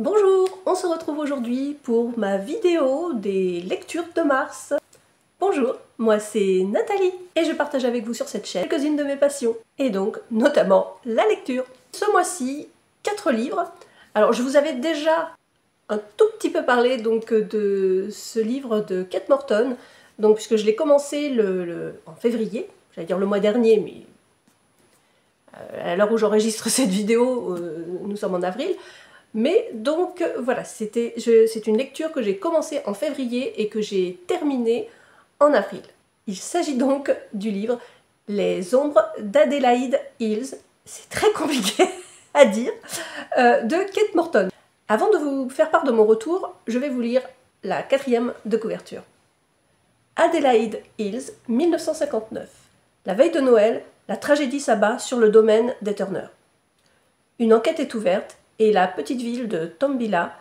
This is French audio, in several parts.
Bonjour, on se retrouve aujourd'hui pour ma vidéo des lectures de mars. Bonjour, moi c'est Nathalie et je partage avec vous sur cette chaîne quelques-unes de mes passions, et donc notamment la lecture. Ce mois-ci, 4 livres. Alors je vous avais déjà un tout petit peu parlé donc de ce livre de Kate Morton, donc puisque je l'ai commencé en février, j'allais dire le mois dernier, mais à l'heure où j'enregistre cette vidéo, nous sommes en avril. Mais donc voilà, c'est une lecture que j'ai commencée en février et que j'ai terminée en avril. Il s'agit donc du livre Les ombres d'Adélaïde Hills, c'est très compliqué à dire, de Kate Morton. Avant de vous faire part de mon retour, je vais vous lire la 4e de couverture. Adélaïde Hills, 1959. La veille de Noël, la tragédie s'abat sur le domaine des Turner. Une enquête est ouverte et la petite ville de Tambilla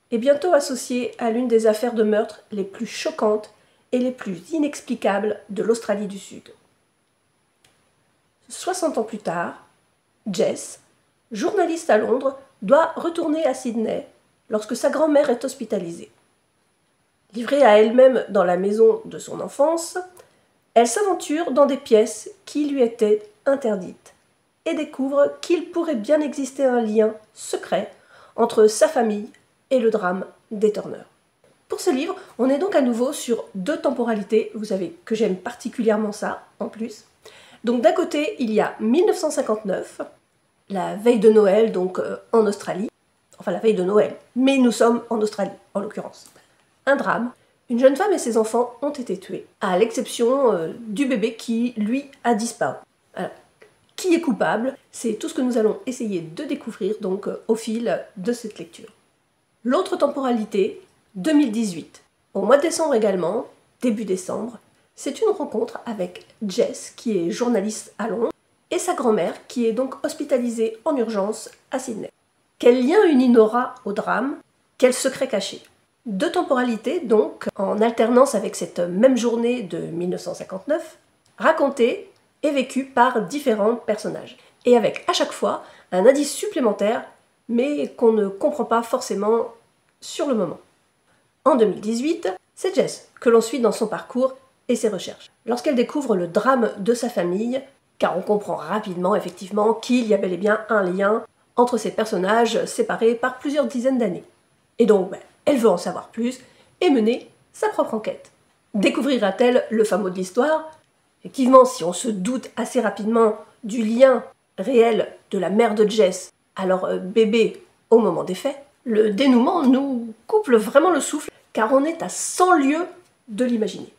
est bientôt associée à l'une des affaires de meurtre les plus choquantes et les plus inexplicables de l'Australie du Sud. 60 ans plus tard, Jess, journaliste à Londres, doit retourner à Sydney lorsque sa grand-mère est hospitalisée. Livrée à elle-même dans la maison de son enfance, elle s'aventure dans des pièces qui lui étaient interdites et découvre qu'il pourrait bien exister un lien secret entre sa famille et le drame des Turner. Pour ce livre, on est donc à nouveau sur 2 temporalités, vous savez que j'aime particulièrement ça en plus. Donc d'un côté, il y a 1959, la veille de Noël, donc en Australie, enfin la veille de Noël, mais nous sommes en Australie en l'occurrence. Un drame, une jeune femme et ses enfants ont été tués, à l'exception du bébé qui, lui, a disparu. Alors, qui est coupable? C'est tout ce que nous allons essayer de découvrir donc au fil de cette lecture. L'autre temporalité, 2018. Au mois de décembre également, début décembre, c'est une rencontre avec Jess, qui est journaliste à Londres, et sa grand-mère, qui est donc hospitalisée en urgence à Sydney. Quel lien unit Nora au drame? Quel secret caché? 2 temporalités donc, en alternance avec cette même journée de 1959, racontées et vécue par différents personnages, et avec à chaque fois un indice supplémentaire, mais qu'on ne comprend pas forcément sur le moment. En 2018, c'est Jess que l'on suit dans son parcours et ses recherches. Lorsqu'elle découvre le drame de sa famille, car on comprend rapidement effectivement qu'il y a bel et bien un lien entre ces personnages séparés par plusieurs dizaines d'années. Et donc, elle veut en savoir plus et mener sa propre enquête. Découvrira-t-elle le fin mot de l'histoire? Effectivement, si on se doute assez rapidement du lien réel de la mère de Jess à leur bébé au moment des faits, le dénouement nous coupe vraiment le souffle, car on est à 100 lieues de l'imaginer.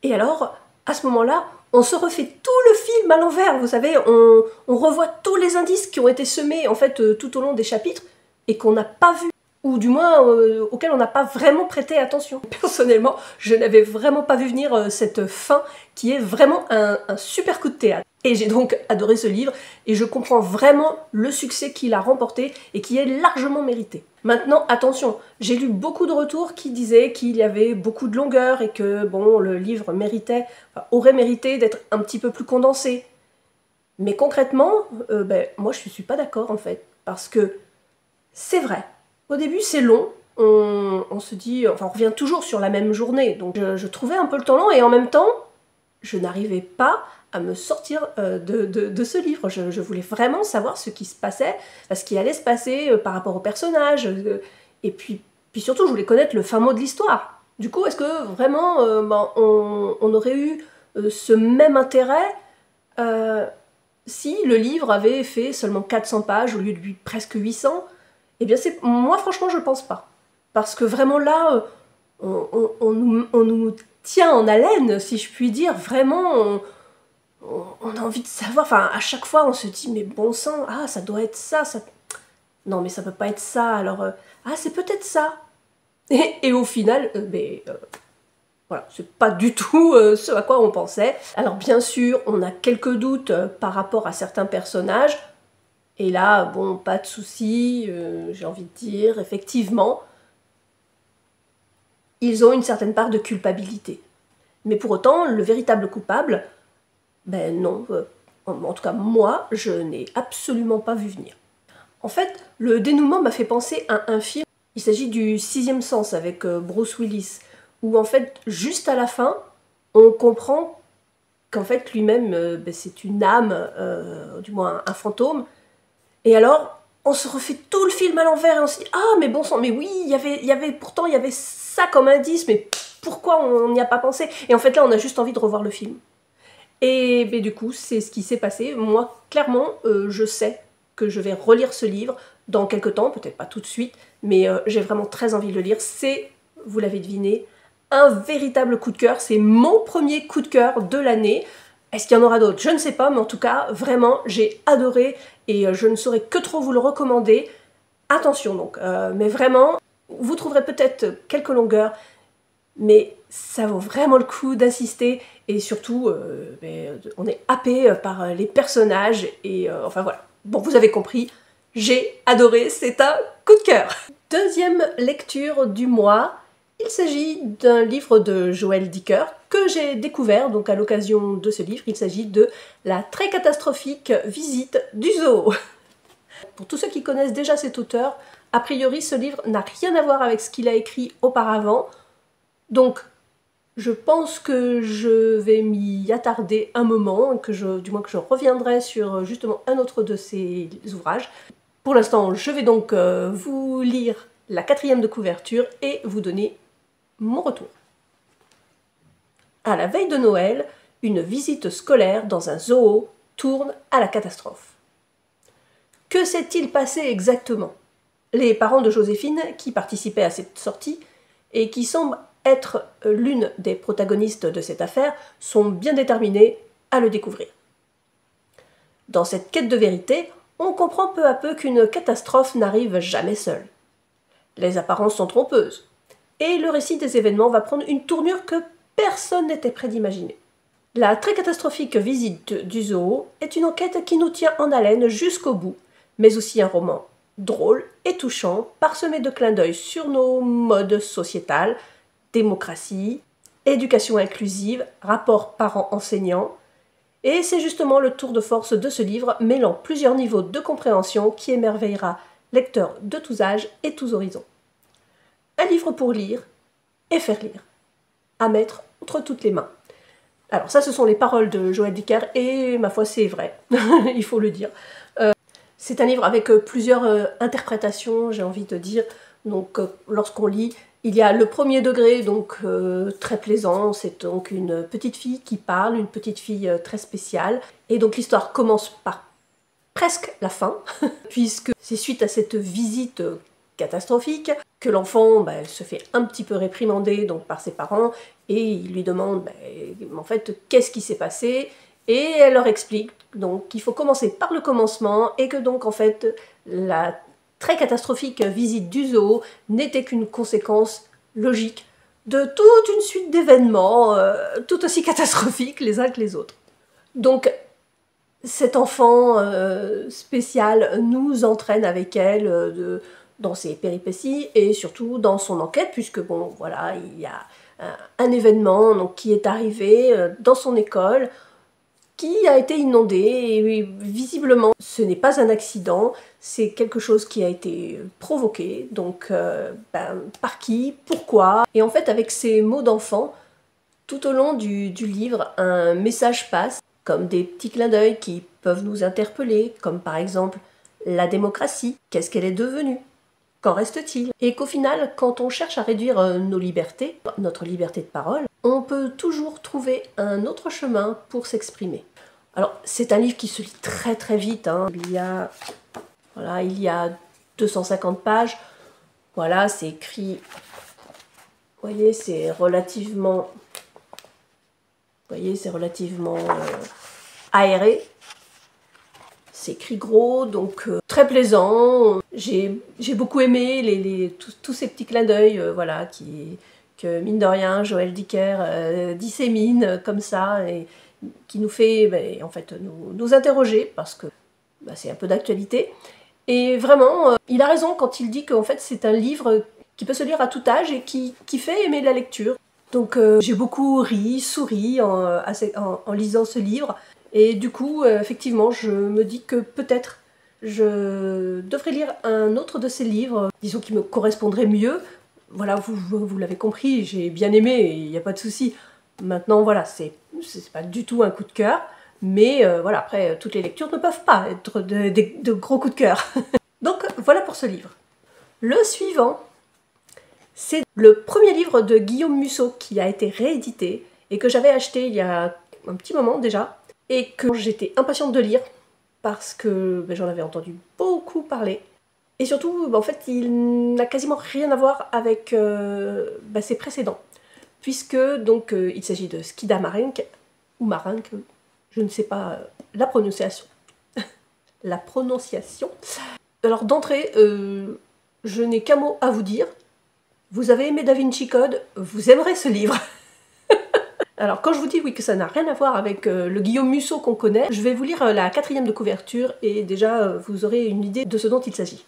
Et alors, à ce moment-là, on se refait tout le film à l'envers, vous savez, on revoit tous les indices qui ont été semés en fait tout au long des chapitres et qu'on n'a pas vu, ou du moins auquel on n'a pas vraiment prêté attention. Personnellement, je n'avais vraiment pas vu venir cette fin qui est vraiment un super coup de théâtre. Et j'ai donc adoré ce livre et je comprends vraiment le succès qu'il a remporté et qui est largement mérité. Maintenant, attention, j'ai lu beaucoup de retours qui disaient qu'il y avait beaucoup de longueur et que bon, le livre aurait mérité d'être un petit peu plus condensé. Mais concrètement, moi je ne suis pas d'accord en fait, parce que c'est vrai. Au début, c'est long, on se dit, enfin on revient toujours sur la même journée, donc je trouvais un peu le temps long et en même temps, je n'arrivais pas à me sortir de ce livre. Je voulais vraiment savoir ce qui se passait, ce qui allait se passer par rapport aux personnages, et puis surtout je voulais connaître le fin mot de l'histoire. Du coup, est-ce que vraiment on aurait eu ce même intérêt si le livre avait fait seulement 400 pages au lieu de presque 800? Eh bien, moi, franchement, je pense pas. Parce que vraiment là, on nous tient en haleine, si je puis dire. Vraiment, on a envie de savoir. Enfin, à chaque fois, on se dit, mais bon sang, ah, ça doit être ça. Non, mais ça peut pas être ça. Alors, ah, c'est peut-être ça. Et au final, voilà, c'est pas du tout ce à quoi on pensait. Alors, bien sûr, on a quelques doutes par rapport à certains personnages. Et là, bon, pas de souci, j'ai envie de dire, effectivement, ils ont une certaine part de culpabilité. Mais pour autant, le véritable coupable, non, en tout cas moi, je n'ai absolument pas vu venir. En fait, le dénouement m'a fait penser à un film Il s'agit du Sixième Sens avec Bruce Willis, où en fait, juste à la fin, on comprend qu'en fait lui-même, c'est une âme, du moins un fantôme. Et alors, on se refait tout le film à l'envers et on se dit « Ah, mais bon sang, mais oui, pourtant il y avait ça comme indice, mais pourquoi on n'y a pas pensé ?» Et en fait là, on a juste envie de revoir le film. Et du coup, c'est ce qui s'est passé. Moi, clairement, je sais que je vais relire ce livre dans quelques temps, peut-être pas tout de suite, mais j'ai vraiment très envie de le lire. C'est, vous l'avez deviné, un véritable coup de cœur. C'est mon premier coup de cœur de l'année. Est-ce qu'il y en aura d'autres? Je ne sais pas, mais en tout cas, vraiment, j'ai adoré et je ne saurais que trop vous le recommander. Attention donc, mais vraiment, vous trouverez peut-être quelques longueurs, mais ça vaut vraiment le coup d'insister et surtout, on est happé par les personnages et enfin voilà. Bon, vous avez compris, j'ai adoré, c'est un coup de cœur. Deuxième lecture du mois, il s'agit d'un livre de Joël Dicker que j'ai découvert donc à l'occasion de ce livre. Il s'agit de La très catastrophique visite du zoo. Pour tous ceux qui connaissent déjà cet auteur, a priori ce livre n'a rien à voir avec ce qu'il a écrit auparavant. Donc, je pense que je vais m'y attarder un moment, du moins que je reviendrai sur justement un autre de ses ouvrages. Pour l'instant, je vais donc vous lire la 4e de couverture et vous donner mon retour. À la veille de Noël, une visite scolaire dans un zoo tourne à la catastrophe. Que s'est-il passé exactement? Les parents de Joséphine, qui participaient à cette sortie, et qui semblent être l'une des protagonistes de cette affaire, sont bien déterminés à le découvrir. Dans cette quête de vérité, on comprend peu à peu qu'une catastrophe n'arrive jamais seule. Les apparences sont trompeuses, et le récit des événements va prendre une tournure que personne n'était prêt d'imaginer. La très catastrophique visite du zoo est une enquête qui nous tient en haleine jusqu'au bout, mais aussi un roman drôle et touchant, parsemé de clins d'œil sur nos modes sociétals, démocratie, éducation inclusive, rapport parents-enseignants. Et c'est justement le tour de force de ce livre, mêlant plusieurs niveaux de compréhension qui émerveillera lecteurs de tous âges et tous horizons. Un livre pour lire et faire lire, à mettre entre toutes les mains. Alors ça, ce sont les paroles de Joël Dicker, et ma foi, c'est vrai, il faut le dire. C'est un livre avec plusieurs interprétations, j'ai envie de dire. Donc, lorsqu'on lit, il y a le premier degré, donc très plaisant. C'est donc une petite fille qui parle, une petite fille très spéciale. Et donc l'histoire commence par presque la fin, puisque c'est suite à cette visite catastrophique que l'enfant se fait un petit peu réprimander donc, par ses parents, et il lui demande en fait qu'est-ce qui s'est passé. Et elle leur explique donc qu'il faut commencer par le commencement et que donc en fait la très catastrophique visite du zoo n'était qu'une conséquence logique de toute une suite d'événements tout aussi catastrophiques les uns que les autres. Donc cet enfant spécial nous entraîne avec elle dans ses péripéties et surtout dans son enquête, puisque bon voilà, il y a un événement donc, qui est arrivé dans son école, qui a été inondé, et visiblement ce n'est pas un accident, c'est quelque chose qui a été provoqué, donc par qui, pourquoi. Et en fait avec ces mots d'enfant, tout au long du livre, un message passe, comme des petits clins d'œil qui peuvent nous interpeller, comme par exemple la démocratie, qu'est-ce qu'elle est devenue? Qu'en reste-t-il? Et qu'au final, quand on cherche à réduire nos libertés, notre liberté de parole, on peut toujours trouver un autre chemin pour s'exprimer. Alors, c'est un livre qui se lit très très vite, hein. Il y a 250 pages. Voilà, c'est écrit... Vous voyez, c'est relativement... aéré. C'est écrit gros, donc très plaisant. J'ai beaucoup aimé tous ces petits clins d'œil voilà, que mine de rien Joël Dicker dissémine comme ça et qui nous fait en fait, nous interroger parce que c'est un peu d'actualité. Et vraiment, il a raison quand il dit qu'en fait c'est un livre qui peut se lire à tout âge et qui fait aimer la lecture. Donc j'ai beaucoup ri, souri en lisant ce livre. Et du coup, effectivement, je me dis que peut-être je devrais lire un autre de ses livres, disons qui me correspondrait mieux. Voilà, vous l'avez compris, j'ai bien aimé, il n'y a pas de souci. Maintenant, voilà, c'est pas du tout un coup de cœur, mais voilà, après, toutes les lectures ne peuvent pas être de gros coups de cœur. Donc, voilà pour ce livre. Le suivant, c'est le premier livre de Guillaume Musso qui a été réédité et que j'avais acheté il y a un petit moment déjà, et que j'étais impatiente de lire parce que j'en avais entendu beaucoup parler. Et surtout, en fait, il n'a quasiment rien à voir avec ses précédents, puisque donc il s'agit de Skida Marink, ou Marink, je ne sais pas la prononciation. La prononciation. Alors d'entrée, je n'ai qu'un mot à vous dire. Vous avez aimé Da Vinci Code, vous aimerez ce livre. Alors quand je vous dis oui que ça n'a rien à voir avec le Guillaume Musso qu'on connaît, je vais vous lire la 4e de couverture et déjà vous aurez une idée de ce dont il s'agit.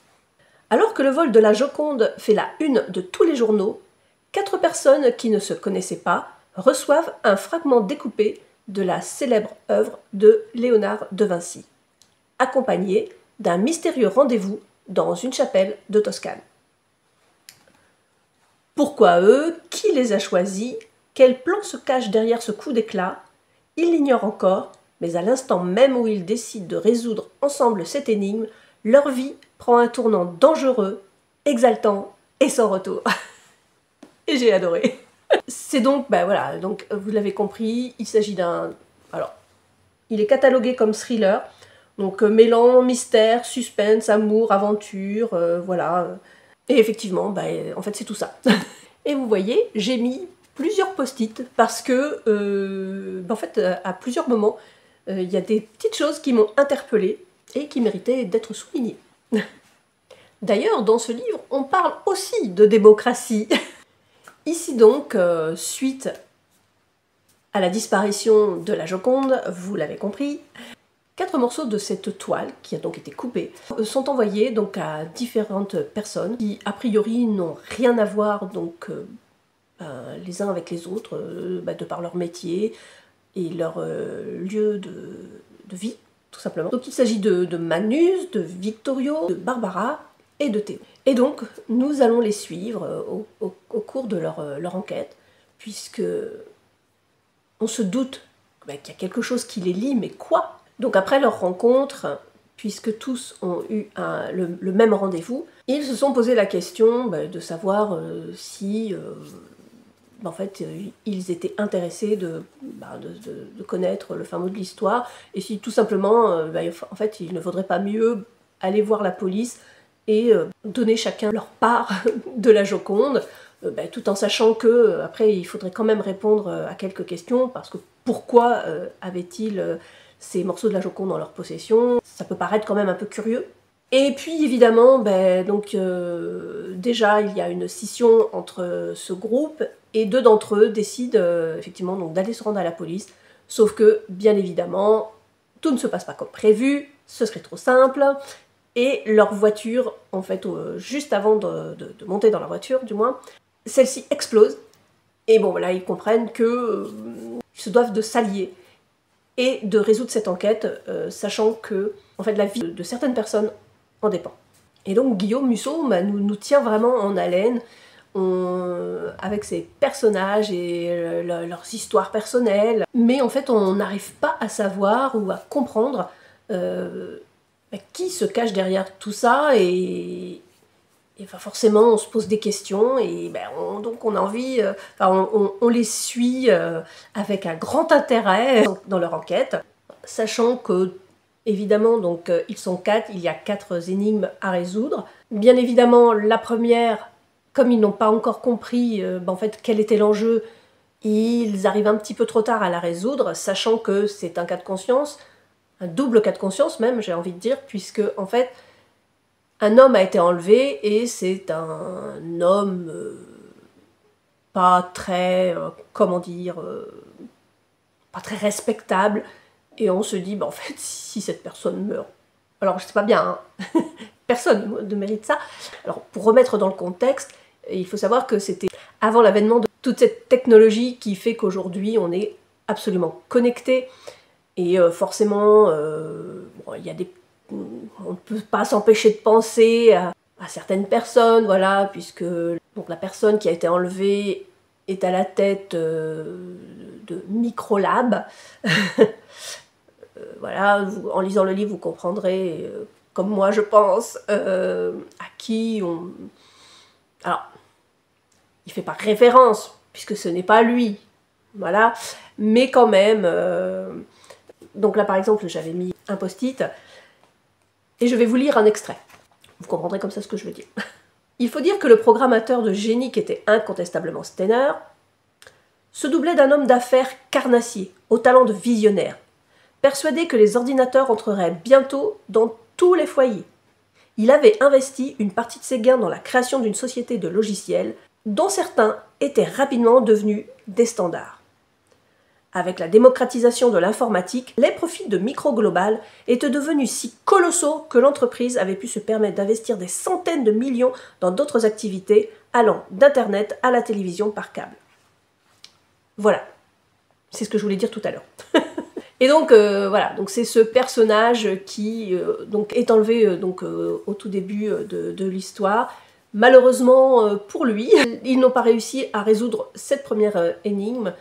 Alors que le vol de la Joconde fait la une de tous les journaux, 4 personnes qui ne se connaissaient pas reçoivent un fragment découpé de la célèbre œuvre de Léonard de Vinci, accompagné d'un mystérieux rendez-vous dans une chapelle de Toscane. Pourquoi eux? Qui les a choisis? Quel plan se cache derrière ce coup d'éclat? Ils l'ignorent encore, mais à l'instant même où ils décident de résoudre ensemble cette énigme, leur vie prend un tournant dangereux, exaltant et sans retour. Et j'ai adoré. C'est donc, voilà, donc vous l'avez compris, il s'agit d'un... Alors, il est catalogué comme thriller, donc mêlant mystère, suspense, amour, aventure, voilà. Et effectivement, en fait c'est tout ça. Et vous voyez, j'ai mis plusieurs post-it parce que, en fait, à plusieurs moments, il y a des petites choses qui m'ont interpellée et qui méritaient d'être soulignées. D'ailleurs, dans ce livre, on parle aussi de démocratie. Ici donc, suite à la disparition de la Joconde, vous l'avez compris, 4 morceaux de cette toile, qui a donc été coupée, sont envoyés donc à différentes personnes qui, a priori, n'ont rien à voir donc, les uns avec les autres, de par leur métier et leur lieu de vie, tout simplement. Donc il s'agit de Manus, de Victorio, de Barbara et de Théo. Et donc, nous allons les suivre au cours de leur enquête, puisque on se doute qu'il y a quelque chose qui les lie, mais quoi? Donc après leur rencontre, puisque tous ont eu le même rendez-vous, ils se sont posé la question de savoir si en fait ils étaient intéressés de connaître le fin mot de l'histoire, et si tout simplement en fait il ne vaudrait pas mieux aller voir la police et donner chacun leur part de la Joconde, tout en sachant que après il faudrait quand même répondre à quelques questions, parce que pourquoi avaient-ils ces morceaux de la Joconde dans leur possession? Ça peut paraître quand même un peu curieux. Et puis évidemment, déjà il y a une scission entre ce groupe, et 2 d'entre eux décident effectivement d'aller se rendre à la police, sauf que bien évidemment tout ne se passe pas comme prévu, ce serait trop simple, et leur voiture, en fait, juste avant de monter dans la voiture du moins, celle-ci explose, et bon là ils comprennent que ils se doivent de s'allier et de résoudre cette enquête, sachant que en fait, la vie de certaines personnes en dépend. Et donc Guillaume Musso nous tient vraiment en haleine avec ses personnages et leurs histoires personnelles, mais en fait on n'arrive pas à savoir ou à comprendre qui se cache derrière tout ça, et forcément on se pose des questions, et donc on a envie, on les suit avec un grand intérêt dans leur enquête, sachant que évidemment donc ils sont 4, il y a 4 énigmes à résoudre. Bien évidemment la première, comme ils n'ont pas encore compris en fait quel était l'enjeu, ils arrivent un petit peu trop tard à la résoudre, sachant que c'est un cas de conscience, un double cas de conscience même, j'ai envie de dire, puisque en fait un homme a été enlevé, et c'est un homme pas très, comment dire, pas très respectable, et on se dit, en fait, si cette personne meurt, alors je sais pas bien, hein, personne ne mérite ça. Alors pour remettre dans le contexte, il faut savoir que c'était avant l'avènement de toute cette technologie qui fait qu'aujourd'hui on est absolument connecté, et forcément il y a on ne peut pas s'empêcher de penser à certaines personnes, voilà, puisque donc, la personne qui a été enlevée est à la tête de Microlab. Voilà, en lisant le livre, vous comprendrez, comme moi je pense, à qui on... Alors, il ne fait pas référence, puisque ce n'est pas lui, voilà, mais quand même... Donc là, par exemple, j'avais mis un post-it, et je vais vous lire un extrait. Vous comprendrez comme ça ce que je veux dire. Il faut dire que le programmateur de génie qui était incontestablement Steiner se doublait d'un homme d'affaires carnassier, au talent de visionnaire, persuadé que les ordinateurs entreraient bientôt dans tous les foyers. Il avait investi une partie de ses gains dans la création d'une société de logiciels, dont certains étaient rapidement devenus des standards. Avec la démocratisation de l'informatique, les profits de Microglobal étaient devenus si colossaux que l'entreprise avait pu se permettre d'investir des centaines de millions dans d'autres activités, allant d'Internet à la télévision par câble. Voilà, c'est ce que je voulais dire tout à l'heure. Et donc, voilà, donc c'est ce personnage qui donc est enlevé au tout début de l'histoire. Malheureusement pour lui, ils n'ont pas réussi à résoudre cette première énigme,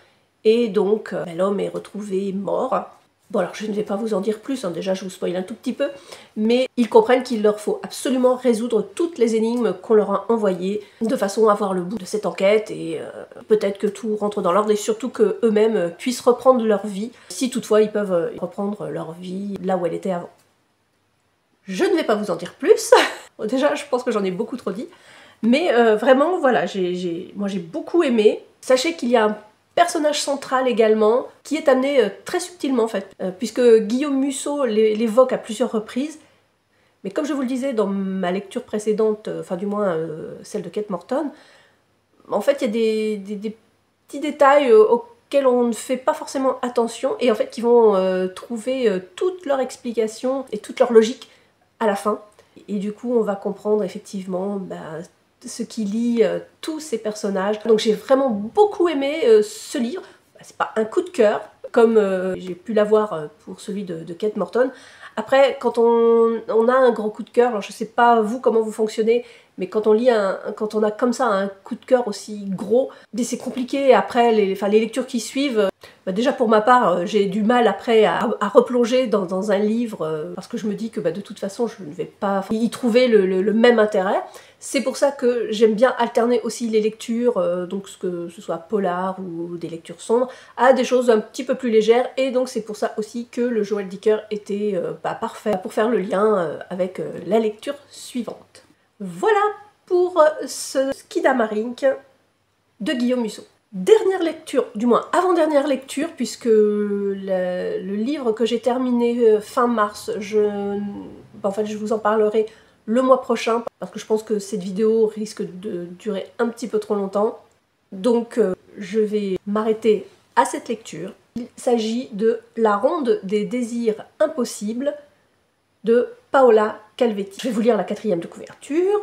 et donc l'homme est retrouvé mort. Bon alors je ne vais pas vous en dire plus, hein, déjà je vous spoil un tout petit peu, mais ils comprennent qu'il leur faut absolument résoudre toutes les énigmes qu'on leur a envoyées, de façon à avoir le bout de cette enquête, et peut-être que tout rentre dans l'ordre, et surtout qu'eux-mêmes puissent reprendre leur vie, si toutefois ils peuvent reprendre leur vie là où elle était avant. Je ne vais pas vous en dire plus, déjà je pense que j'en ai beaucoup trop dit, mais vraiment voilà, moi j'ai beaucoup aimé. Sachez qu'il y a un personnage central également, qui est amené très subtilement en fait, puisque Guillaume Musso l'évoque à plusieurs reprises, mais comme je vous le disais dans ma lecture précédente, enfin du moins celle de Kate Morton, en fait il y a des petits détails auxquels on ne fait pas forcément attention, et en fait qui vont trouver toute leur explication et toute leur logique à la fin, et du coup on va comprendre effectivement ce qui lie tous ces personnages. Donc j'ai vraiment beaucoup aimé ce livre. C'est pas un coup de cœur, comme j'ai pu l'avoir pour celui de Kate Morton. Après, quand on a un gros coup de cœur, alors je sais pas vous comment vous fonctionnez, mais quand on a comme ça un coup de cœur aussi gros, c'est compliqué après, les lectures qui suivent. Déjà pour ma part, j'ai du mal après à replonger dans un livre, parce que je me dis que de toute façon je ne vais pas y trouver le même intérêt. C'est pour ça que j'aime bien alterner aussi les lectures, donc que ce soit polar ou des lectures sombres, à des choses un petit peu plus légères, et donc c'est pour ça aussi que le Joël Dicker était parfait pour faire le lien avec la lecture suivante. Voilà pour ce Skidamarink de Guillaume Musso. Dernière lecture, du moins avant-dernière lecture, puisque le livre que j'ai terminé fin mars, en fait je vous en parlerai le mois prochain, parce que je pense que cette vidéo risque de durer un petit peu trop longtemps. Donc je vais m'arrêter à cette lecture. Il s'agit de La ronde des désirs impossibles de Paola Calvetti. Je vais vous lire la 4e de couverture.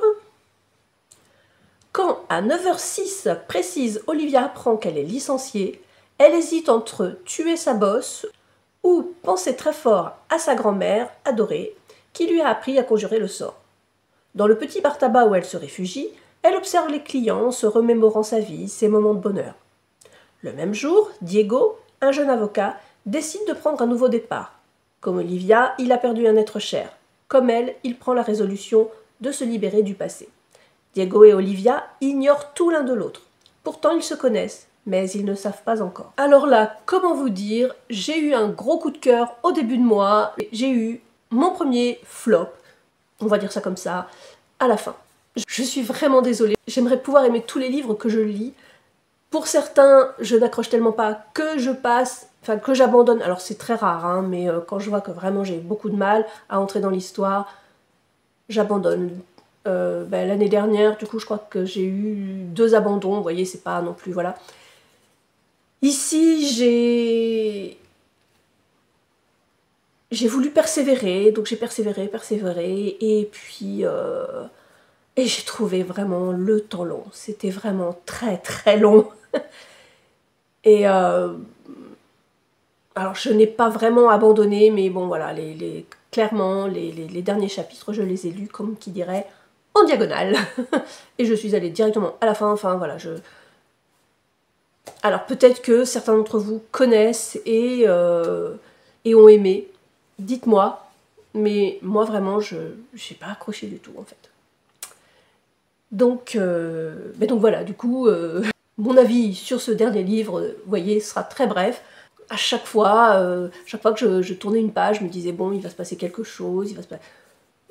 Quand, à 9h06 précise, Olivia apprend qu'elle est licenciée, elle hésite entre tuer sa bosse ou penser très fort à sa grand-mère adorée qui lui a appris à conjurer le sort. Dans le petit bar tabac où elle se réfugie, elle observe les clients se remémorant sa vie, ses moments de bonheur. Le même jour, Diego, un jeune avocat, décide de prendre un nouveau départ. Comme Olivia, il a perdu un être cher. Comme elle, il prend la résolution de se libérer du passé. Diego et Olivia ignorent tout l'un de l'autre. Pourtant, ils se connaissent, mais ils ne savent pas encore. Alors là, comment vous dire, j'ai eu un gros coup de cœur au début de mois. J'ai eu mon premier flop, on va dire ça comme ça, à la fin. Je suis vraiment désolée. J'aimerais pouvoir aimer tous les livres que je lis. Pour certains, je n'accroche tellement pas que je passe, enfin que j'abandonne. Alors c'est très rare, hein, mais quand je vois que vraiment j'ai beaucoup de mal à entrer dans l'histoire, j'abandonne. L'année dernière, du coup, je crois que j'ai eu 2 abandons. Vous voyez, c'est pas non plus, voilà. Ici, j'ai voulu persévérer, donc j'ai persévéré, et puis et j'ai trouvé vraiment le temps long. C'était vraiment très très long. Et alors je n'ai pas vraiment abandonné, mais bon voilà, les clairement, les derniers chapitres, je les ai lus, comme qui dirait, en diagonale. Et je suis allée directement à la fin, enfin voilà, Alors peut-être que certains d'entre vous connaissent et ont aimé. Dites-moi, mais moi vraiment, je n'ai pas accroché du tout en fait. Donc voilà, du coup, mon avis sur ce dernier livre, vous voyez, sera très bref. À chaque fois que je tournais une page, je me disais, bon, il va se passer quelque chose, il va se passer...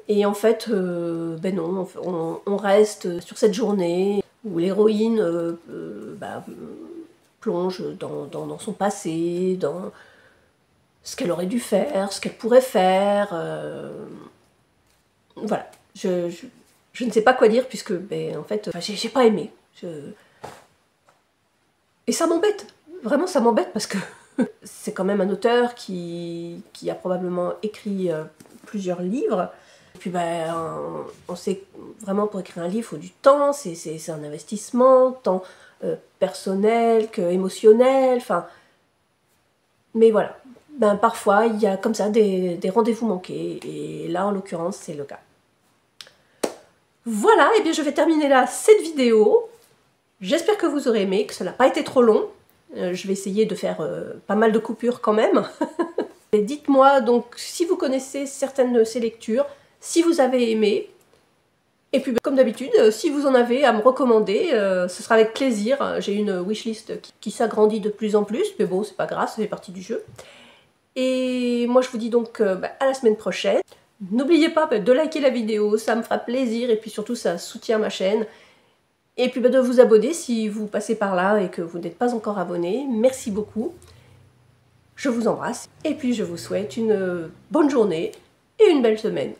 Et en fait, non, on reste sur cette journée où l'héroïne plonge dans son passé, dans ce qu'elle aurait dû faire, ce qu'elle pourrait faire. Voilà, je ne sais pas quoi dire puisque, en fait, j'ai pas aimé. Et ça m'embête, vraiment ça m'embête parce que c'est quand même un auteur qui a probablement écrit plusieurs livres. Et puis on sait vraiment pour écrire un livre, il faut du temps, c'est un investissement, tant personnel que émotionnel, enfin... Mais voilà, parfois il y a comme ça des rendez-vous manqués, et là en l'occurrence c'est le cas. Voilà, et bien je vais terminer là cette vidéo. J'espère que vous aurez aimé, que ça n'a pas été trop long. Je vais essayer de faire pas mal de coupures quand même. Dites-moi donc si vous connaissez certaines de ces lectures, si vous avez aimé. Et puis comme d'habitude, si vous en avez à me recommander, ce sera avec plaisir. J'ai une wishlist qui s'agrandit de plus en plus, mais bon, c'est pas grave, ça fait partie du jeu. Et moi je vous dis donc à la semaine prochaine. N'oubliez pas de liker la vidéo, ça me fera plaisir, et puis surtout ça soutient ma chaîne. Et puis de vous abonner si vous passez par là et que vous n'êtes pas encore abonné. Merci beaucoup. Je vous embrasse. Et puis je vous souhaite une bonne journée et une belle semaine.